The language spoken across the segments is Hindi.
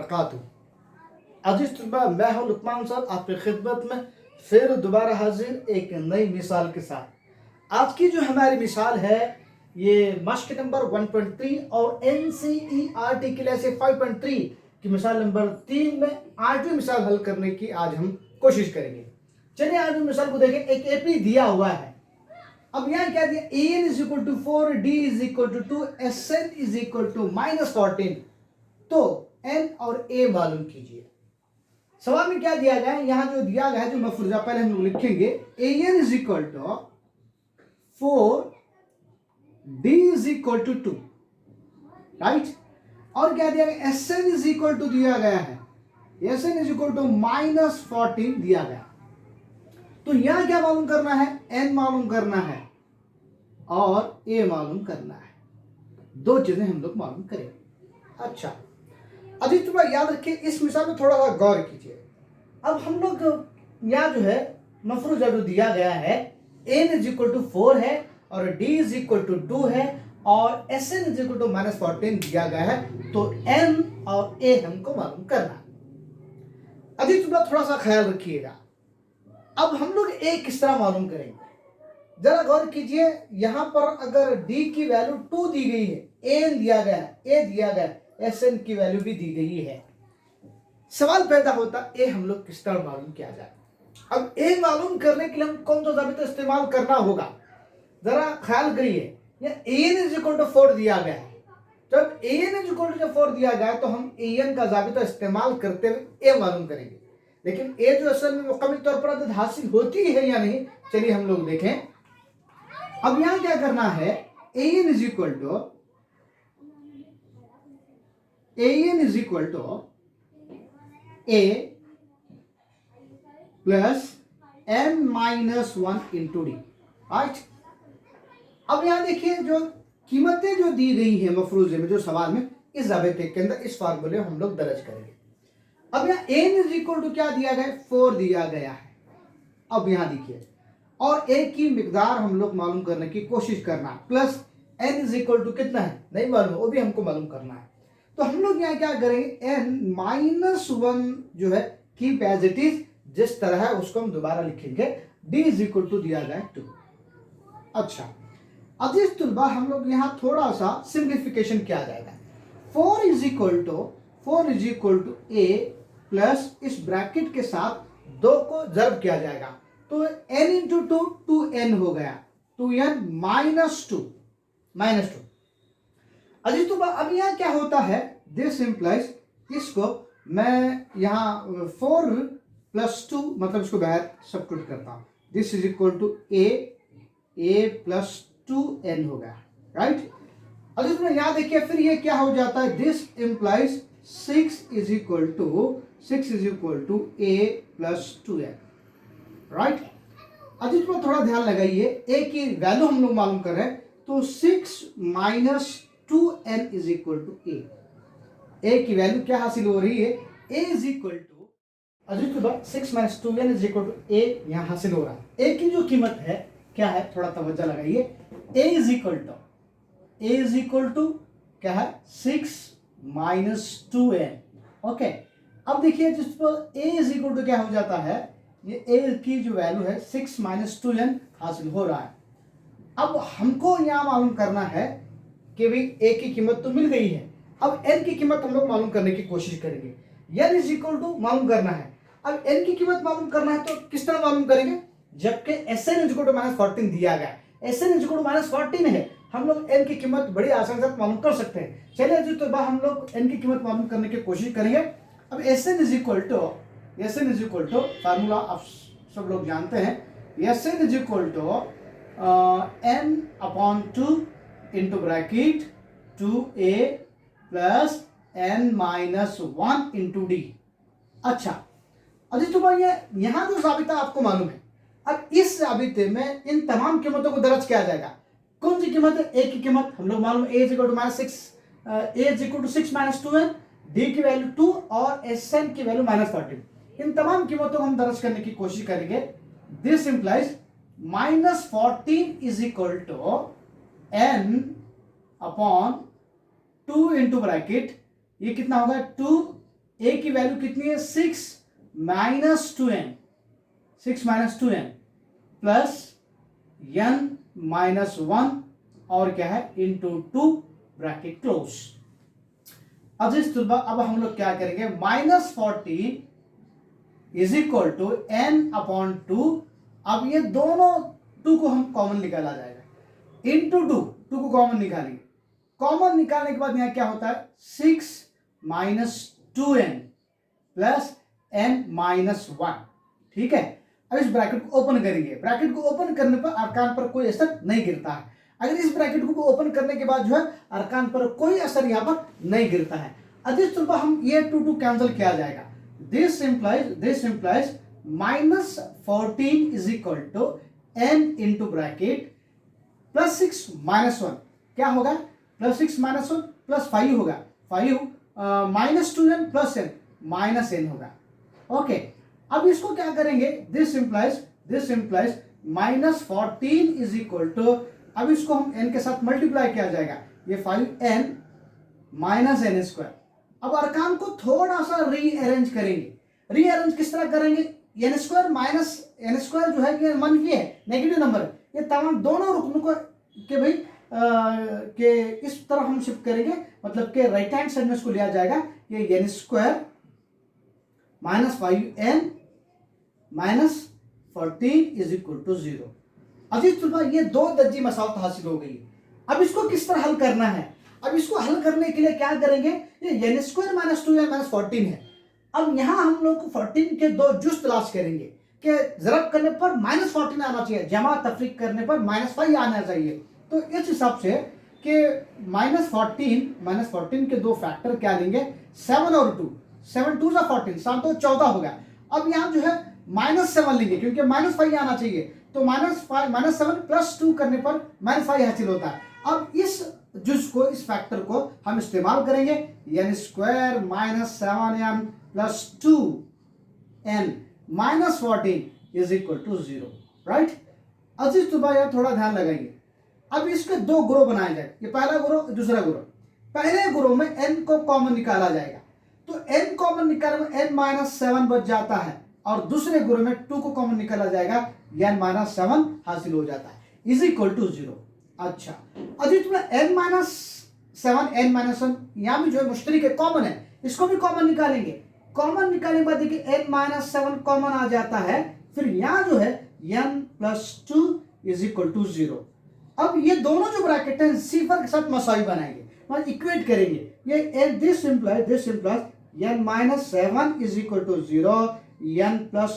वबरकातुहू। अजीज तलबा, मैं हूं लुकमान सर आपकी खिदमत में फिर दोबारा हाजिर एक नई मिसाल के साथ। आज की जो हमारी मिसाल है ये मश्क नंबर 1.3 और NCERT के लिए से 5.3 की मिसाल नंबर 3 में 8वीं मिसाल हल करने की आज हम कोशिश करेंगे। चलिए 8वीं मिसाल को देखें। एक एपी दिया हुआ है। अब यहाँ क्या दिया, an is equal to 4, d is equal to 2, sn is equal to -14। तो n और a मालूम कीजिए। सवाल में क्या दिया गया है, यहां जो दिया गया है जो मफरूजा पहले हम लोग लिखेंगे an is equal to 4, d is equal to 2, right. और क्या दिया गया, sn इज इक्वल टू दिया गया है, sn इज इक्वल टू -14 दिया गया। तो यहां क्या मालूम करना है, n मालूम करना है और a मालूम करना है। दो चीजें हम लोग मालूम करेंगे। अच्छा, अभी थोड़ा याद रखिए, इस मिसाल में थोड़ा सा गौर कीजिए। अब हम लोग यहाँ जो है मफरूजा जो दिया गया है, n इज इक्वल टू 4 है और d इज इक्वल टू 2 है और sn इज इक्वल टू -14 दिया गया है। तो n और a हमको मालूम करना है। अभी थोड़ा सा ख्याल रखिएगा। अब हम लोग a किस तरह मालूम करेंगे, जरा गौर कीजिए। यहां पर अगर d की वैल्यू 2 दी गई है, a दिया गया है, a दिया गया है, sn की वैल्यू भी दी गई है। सवाल पैदा होता a हम लोग किस तरह मालूम किया जाए। अब a मालूम करने के लिए हम कौन सा जाबिता इस्तेमाल करना होगा, जरा ख्याल करिए। an इज इक्वल टू 4 दिया गया है। जब an इज इक्वल टू 4 दिया गया है तो हम an का जाबिता इस्तेमाल करते हुए a मालूम करेंगे। लेकिन a जो असल में मुकम्मल तौर पर अदद हासिल होती है या नहीं, चलिए हम लोग देखें। अब यहां क्या करना है, an is equal to a plus n minus 1 into d, right. अब यहां देखिए जो कीमतें जो दी गई हैं मफरूजे में, जो सवाल में, इस जाबिते के अंदर इस फार्मूले हम लोग दर्ज करेंगे। अब यहाँ n इज इक्वल टू क्या दिया गया है, 4 दिया गया है। अब यहां देखिए, और a की मिकदार हम लोग मालूम करने की कोशिश करना, plus n is equal to कितना है नहीं मालूम, वो भी हमको मालूम करना है। तो हम लोग यहाँ क्या करेंगे, n -1 जो है कीप एज इट इज, जिस तरह है उसको हम दोबारा लिखेंगे। d इज इक्वल टू दिया गया 2। अच्छा अजीज तुलबा, हम लोग यहाँ थोड़ा सा सिंप्लीफिकेशन किया जाएगा। 4 is equal to a plus इस ब्रैकेट के साथ 2 को जर्ब किया जाएगा, तो n इंटू 2 2n हो गया, 2n -2। अजीज तुलबा, अब यहाँ क्या होता है, दिस इम्प्लाइज, इसको मैं यहाँ 4 प्लस 2 मतलब इसको बाहर सब्स्टिट्यूट करता हूँ। This is equal to a plus 2n हो गया, राइट। अजीज तुलबा यहाँ देखिए, फिर ये क्या हो जाता है, this implies 6 is equal to a plus 2n, right. अजीज तुलबा थोड़ा ध्यान लगाइए, a की वैल्यू हम लोग मालूम कर रहे हैं, तो 6 minus 2n is equal to a की वैल्यू क्या हासिल हो रही है, a इज इक्वल टू, अजीज तुलबा 6 minus 2n is equal to a यहाँ हासिल हो रहा है। a की जो कीमत है क्या है, थोड़ा तवज्जो लगाइए। a इज इक्वल टू क्या है, 6 माइनस 2n, ओके। अब देखिए जिस पर a इज इक्वल टू क्या हो जाता है, ये a की जो वैल्यू है 6 माइनस 2n हासिल हो रहा है। अब हमको यहाँ मालूम करना है कि भाई a की कीमत तो मिल गई है, अब n की कीमत हम लोग मालूम करने की कोशिश करेंगे। n इज इक्वल टू मालूम करना है। अब n की कीमत मालूम करना है तो किस तरह मालूम करेंगे, जबकि sn इज इक्वल टू -14 दिया गया है, sn इज इक्वल टू -14 है, हम लोग n की कीमत बड़ी आसानी से मालूम कर सकते हैं। चलिए जी, तो हम लोग n की कीमत मालूम करने की कोशिश करेंगे। अब sn is equal to formula आप सब लोग जानते हैं, sn is equal to n upon 2 into bracket 2a plus n minus 1 into D. अच्छा अजीज तो यहाँ जो जाबिता आपको मालूम है, अब इस जाबिते में इन तमाम कीमतों को दर्ज किया जाएगा। कौन सी कीमत है, a की कीमत हम लोग मालूम, a is equal to 6 minus 2n, d की वैल्यू 2 और sn की वैल्यू -14। इन तमाम कीमतों को हम दर्ज करने की कोशिश करेंगे। This implies -14 is equal to n upon 2 into bracket, ये कितना होगा 2 ए की वैल्यू कितनी है 6 minus 2n, 6 minus 2n plus n minus 1 और क्या है इंटू 2 ब्रैकेट क्लोज। अब हम लोग क्या करेंगे, -14 is equal to n upon 2। अब ये दोनों 2 को हम कॉमन निकाला जाएगा, इंटू 2 को कॉमन निकालेंगे। कॉमन निकालने के बाद यहाँ क्या होता है 6 minus 2n plus n minus 1। ठीक है, अब इस ब्रैकेट को ओपन करेंगे। ब्रैकेट को ओपन करने पर अरकान पर कोई असर नहीं गिरता है। अगर इस ब्रैकेट को ओपन करने के बाद जो है अरकान पर कोई असर यहाँ पर नहीं गिरता है। अधिक तौर पर हम ये 2 कैंसिल किया जाएगा। This implies -14 is equal to n into bracket plus 6 minus 1 क्या होगा, प्लस 6 माइनस 1 प्लस 5 होगा, 5 minus 2n plus n minus n होगा। ओके, अब इसको क्या करेंगे, this implies -14 is equal to, अब इसको हम n के साथ मल्टीप्लाई किया जाएगा, ये 5n माइनस n स्क्वायर। अब अरकान को थोड़ा सा रीअरेंज करेंगे। रीअरेंज किस तरह करेंगे, n square minus n square जो है ये मनफी है, नेगेटिव नंबर है। ये तमाम दोनों रुकनों को के भाई के इस तरह हम शिफ्ट करेंगे, मतलब के राइट हैंड साइड में इसको लिया जाएगा। ये n square minus 5n minus 14 is equal to 0। अजीज तुल्बा, ये 2 दर्जी मसावत हासिल हो गई। अब इसको किस तरह हल करना है, अब इसको हल करने के लिए क्या करेंगे, ये n square minus 2n minus 14 है। अब यहां हम लोग 14 के 2 जुज तलाश करेंगे कि जरब करने पर -14 आना चाहिए, जमा तफरीक करने पर -5 आना चाहिए। तो इस हिसाब से कि -14 के 2 फैक्टर क्या लेंगे, 7 और 2, 7 2 14, 7 2 14 होगा। अब यहाँ जो है -7 लेंगे क्योंकि -5 आना चाहिए, तो -7 प्लस 2 करने पर -5 हासिल होता है। अब इस जुज को, इस फैक्टर को हम इस्तेमाल करेंगे, n square minus 7n plus 2n minus 14 is equal to 0, right. अजीज तुल्बा, यार थोड़ा ध्यान लगाइए। अब इसके 2 ग्रुप बनाए जाए, ये पहला ग्रुप दूसरा ग्रुप। पहले ग्रुप में n को कॉमन निकाला जाएगा, तो n कॉमन निकालने में n माइनस 7 बच जाता है, और दूसरे ग्रुप में 2 को कॉमन निकाला जाएगा, n माइनस 7 हासिल हो जाता है, इज इक्वल टू 0। अच्छा, अभी तुम्हें n माइनस 7 n माइनस 1 यहाँ भी जो है मुश्तरिक है, कॉमन है, इसको भी कॉमन निकालेंगे। कॉमन निकालने के बाद देखिए n माइनस 7 कॉमन आ जाता है, फिर यहाँ जो है n plus 2 is equal to 0। अब ये दोनों जो ब्रैकेट हैं सिफर के साथ मसावी बनाएंगे, मतलब इक्वेट करेंगे। ये this implies n minus 7 is equal to 0, n plus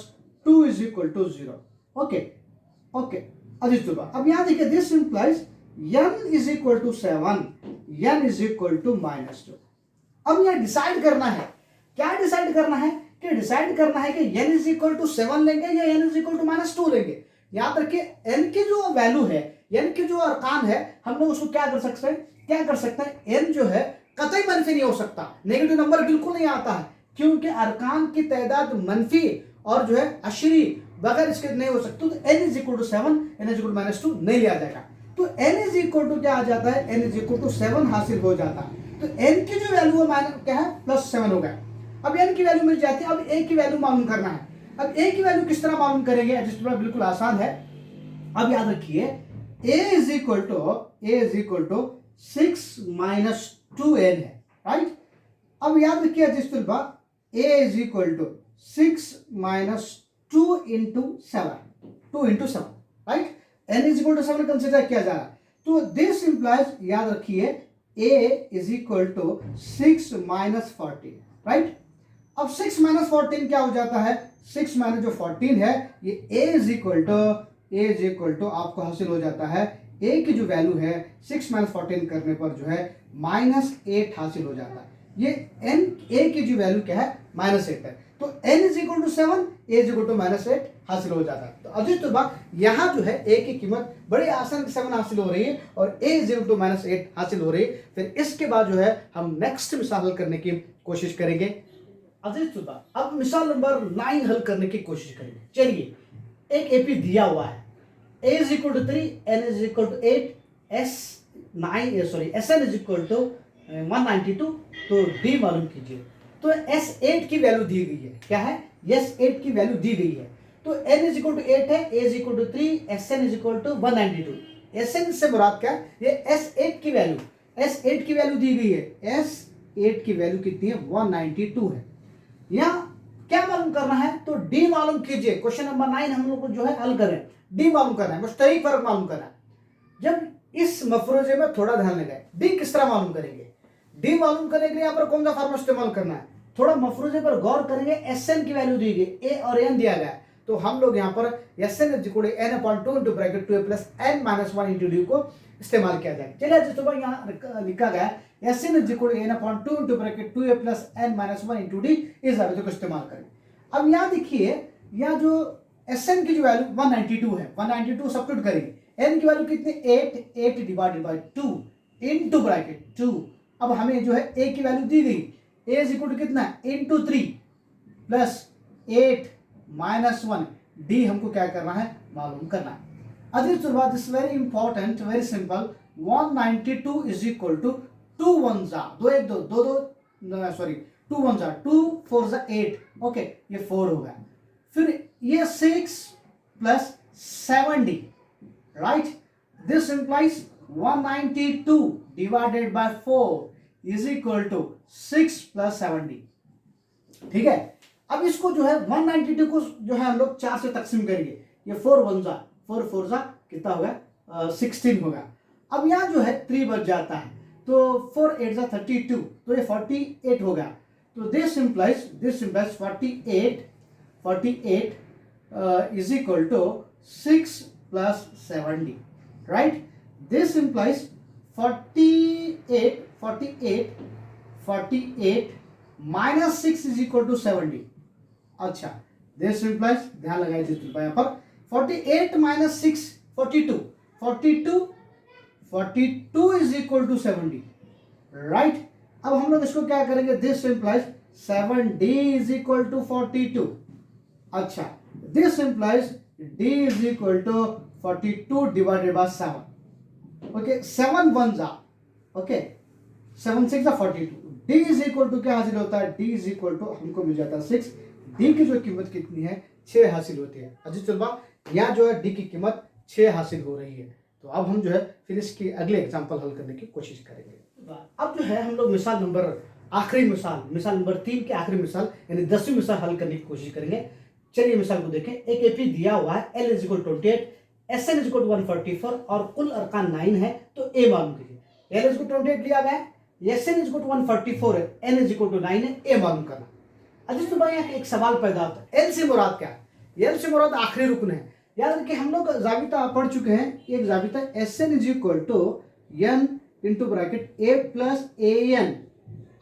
2 is equal to 0। Okay अजीज तुल्बा, अब यहाँ देखिए this implies n is equal to 7, n is equal to -2। अब यहाँ डिसाइड करना है, क्या डिसाइड करना है, कि डिसाइड करना है कि n इज इक्वल टू 7 लेंगे या n इज इक्वल टू -2 लेंगे। याद रखिए n की जो वैल्यू है, n की जो अरकान है, हम लोग उसको क्या कर सकते हैं, n जो है कतई मनफी नहीं हो सकता, नेगेटिव नंबर बिल्कुल नहीं आता है, क्योंकि अरकान की तादाद मनफी और जो है अशरी बगैर इसके नहीं हो सकते। तो n is equal to 7, n is equal to -2 नहीं लिया जाएगा, तो n इज इक्वल टू क्या आ जाता है, n इज इक्वल टू 7 हासिल हो जाता है। तो n की जो वैल्यू है माइनस क्या है, +7 हो गया। अब n की वैल्यू मिल जाती है, अब a की वैल्यू मालूम करना है। अब a की वैल्यू किस तरह मालूम करेंगे, जिस तरह बिल्कुल आसान है। अब याद रखिए a is equal to 6 minus 2n है, राइट। अब याद रखिए जिस तरह a is equal to 6 minus 2 into 7, right. n is equal to 7 consider किया जा रहा है, तो दिस इंप्लाइज, याद रखिए a is equal to 6 minus 14, right. अब 6 माइनस 14 क्या हो जाता है, 6 माइनस जो 14 है, ये a इज इक्वल टू आपको हासिल हो जाता है, a की जो वैल्यू है 6 माइनस 14 करने पर जो है -8 हासिल हो जाता है। ये n a की जो वैल्यू क्या है, -8 है, तो n is equal to 7, a is equal to -8 हासिल हो जाता है। तो अजीज तुल्बा, यहाँ जो है a की कीमत बड़ी आसान 7 हासिल हो रही है और a इज इक्वल टू -8 हासिल हो रही है। फिर इसके बाद जो है हम नेक्स्ट मिसाल हल करने की कोशिश करेंगे। अजीज तुल्बा, अब मिसाल नंबर 9 हल करने की कोशिश करेंगे। चलिए, एक एपी दिया हुआ है, a is equal to 3, n is equal to 8, SN is equal to 192, तो d मालूम कीजिए। तो S8 की वैल्यू दी गई है, क्या है, S8 की वैल्यू दी गई है। तो n इज इक्वल टू 8 है, a is equal to 3, Sn is equal to 192। Sn से मुराद क्या है, ये S8 की वैल्यू, S8 की वैल्यू दी गई है, S8 की वैल्यू कितनी है, 192 है। यहाँ क्या मालूम करना है, तो D मालूम कीजिए। क्वेश्चन नंबर 9 हम लोग को जो है हल करें, D मालूम करना है, मुश्तरिक फर्क मालूम करना है। जब इस मफरूजे में थोड़ा ध्यान लगाए, D किस तरह मालूम करेंगे, D मालूम करने के लिए यहाँ पर कौन सा फार्मूला इस्तेमाल करना है, थोड़ा मफरूजे पर गौर करेंगे। Sn की वैल्यू दी गई, A और n दिया गया है, तो हम लोग यहाँ पर Sn is equal to n/2 into bracket 2a plus n minus 1 into d को इस्तेमाल किया जाए। चलिए जिस बार यहाँ लिखा गया है Sn is equal to n/2 into bracket 2a plus n minus 1 into d, इस जाबिते को इस्तेमाल करें। अब यहाँ देखिए, यहाँ जो Sn की जो वैल्यू 192 है, 192 सब्स्टिट्यूट करेंगे, n की वैल्यू कितनी, 8 डिवाइडेड बाई 2 इंटू ब्रैकेट 2। अब हमें जो है a की वैल्यू दी गई, a इज इक्वल टू कितना है, इंटू 3 प्लस 8 माइनस 1, डी हमको क्या करना है, मालूम करना है। अदिल तुलबा, this very important, very simple. 192 is equal to 2 1 जा 2 1 2 2 2 सॉरी 2 1 जा 2 4 जा 8, ओके, ये 4 हो गया। फिर ये 6 plus 7d, right, this implies 192 divided by 4 is equal to 6 plus 7d, ठीक है। अब इसको जो है 192 को जो है हम लोग 4 से तकसीम करेंगे, ये 4 1 जा 4 4 जा कितना हो गया, 16 हो गया। अब यहाँ जो है 3 बच जाता है, तो 4 8 जा 32, तो ये 48 हो गया। तो this implies 48 is equal to 6 plus 7d, right. This implies 48 minus 6 is equal to 7d। अच्छा, दिस इंप्लाइज, ध्यान लगाइए यहाँ पर, 48 minus 6 42 is equal to 7d, right. अब हम लोग इसको क्या करेंगे, this implies 7d is equal to 42। अच्छा, this implies d is equal to 42 divided by 7, okay, 7 1 जा, ओके, 7 6 जा 42, d इज इक्वल टू क्या हासिल होता है, d इज इक्वल टू हमको मिल जाता है 6, d की जो कीमत कितनी है, 6 हासिल होती है। अजीज तलबा, यहाँ जो है d की कीमत 6 हासिल हो रही है। तो अब हम जो है फिर इसकी अगले एग्जांपल हल करने की कोशिश करेंगे। अब जो है हम लोग मिसाल नंबर नंबर 3 की आखिरी मिसाल यानी 10वीं मिसाल हल करने की कोशिश करेंगे। चलिए मिसाल को देखें। एक एपी दिया हुआ है, L is equal 28, SN is equal 144 और कुल अरकान 9 है, तो A मालूम कीजिए। L इज इक्वल 28 लिया गया है, SN इज इक्वल 144 है, N इज इक्वल 9 है, A मालूम करना। अजीज तो भाई एक सवाल पैदा होता है, L से मुराद क्या है? L से मुराद आखिरी रुकन है। याद रखिए हम लोग जाबिता पढ़ चुके हैं, एक जाबिता SN is equal to N into bracket A plus AN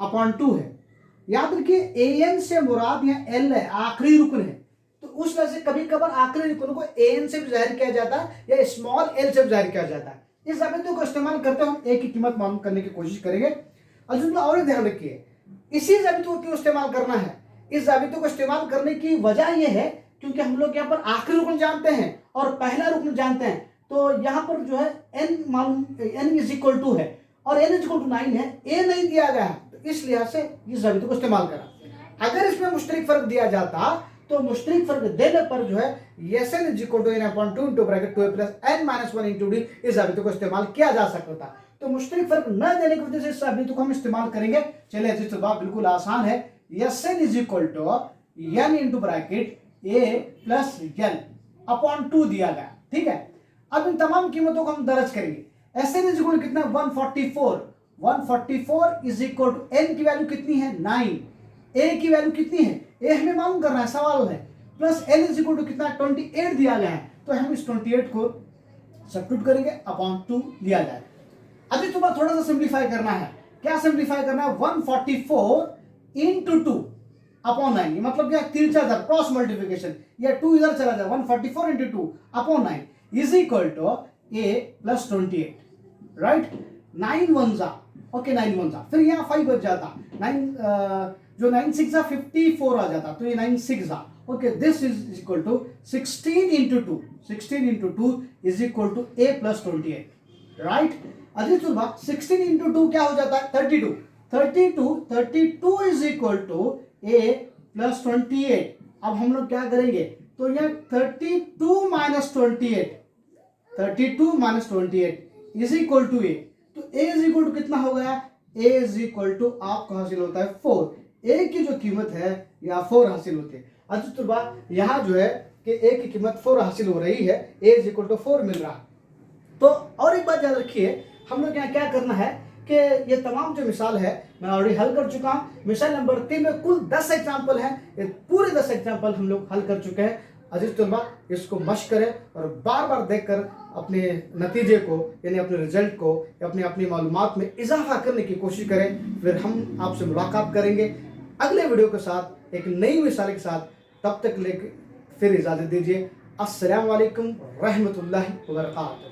upon 2 है। याद रखिए AN से मुराद यहाँ L है, आखिरी रुकन है, तो उस वजह से कभी कभार आखिरी रुकन को AN से भी जाहिर किया जाता है या स्मॉल l से भी जाहिर किया जाता है। इस जाबिते को इस्तेमाल करते हम A की कीमत मालूम करने की कोशिश करेंगे। और ध्यान रखिए, इसी जाबिते को क्यों इस्तेमाल करना है? इस जाबिते को इस्तेमाल करने की वजह यह है क्योंकि हम लोग यहाँ पर आखिरी रुकन जानते हैं और पहला रुकन जानते हैं, तो यहाँ पर जो है n मालूम, n इज इक्वल टू है और n इज इक्वल टू 9 है, a नहीं दिया गया है, तो इस लिहाज से इस जाबिते को इस्तेमाल करा। अगर इसमें मुश्तरिक फर्क दिया जाता तो मुश्तरिक फर्क देने पर जो है Sn is equal to n upon 2 into bracket 2a plus n minus 1 into d, इस जाबिते को इस्तेमाल किया जा सकता था। तो मुश्तरिक फर्क न देने की वजह से इस जाबिते को हम इस्तेमाल करेंगे। चलिए अजीज तलबा, बिल्कुल आसान है। Sn is equal to n into bracket a plus n upon 2 दिया गया, ठीक है। अब इन तमाम कीमतों को हम दर्ज करेंगे। Sn इज इक्वल कितना, 144 इज इक्वल टू n की वैल्यू कितनी है, 9, a की वैल्यू कितनी है, a हमें मालूम करना है, सवाल है, plus n is equal to कितना, 28 दिया गया है, तो हम इस 28 को सब्स्टिट्यूट करेंगे, अपॉन 2 लिया जाए। अभी तुम्हें थोड़ा सा सिंप्लीफाई करना है। क्या सिंप्लीफाई करना है, 144 इंटू 2 अपॉन 9, मतलब क्या, तिरछा क्रॉस मल्टीप्लिकेशन, या 2 इधर चला जाए, 144 into 2 upon 9 is equal to a plus 28, right. 9 1 जा, ओके, 9 1 जा, फिर यहाँ 5 बच जाता, 9 जो 9 6 जा 54 आ जाता, तो ये 9 6 जा, okay, this is equal to 16 into 2 is equal to a plus 28, right. अजीज सुबह 16 इंटू 2 क्या हो जाता है, 32, 32 is equal to a plus 28। अब हम लोग क्या करेंगे, तो यह 32 minus 28 is equal to a. तो ए इज इक्वल टू कितना हो गया, ए इज इक्वल टू आपको हासिल होता है 4। ए की जो कीमत है यहाँ 4 हासिल होती है। अच्छा तो बात यहाँ जो है कि ए की कीमत 4 हासिल हो रही है, ए इज इक्वल टू 4 मिल रहा है। तो और एक बात याद रखिए, हम लोग यहाँ क्या करना है कि ये तमाम जो मिसाल है मैं ऑलरेडी हल कर चुका हूँ। मिसाल नंबर 3 में कुल 10 एग्जाम्पल हैं, ये पूरे 10 एग्जाम्पल हम लोग हल कर चुके हैं। अजीज तलबा इसको मश्क करें और बार बार देखकर अपने नतीजे को यानी अपने रिजल्ट को या अपनी मालूमात में इजाफा करने की कोशिश करें। फिर हम आपसे मुलाकात करेंगे अगले वीडियो के साथ एक नई मिसाल के साथ। तब तक लेकर फिर इजाज़त दीजिए। अस्सलाम वालेकुम रहमतुल्लाहि व बरकातहू।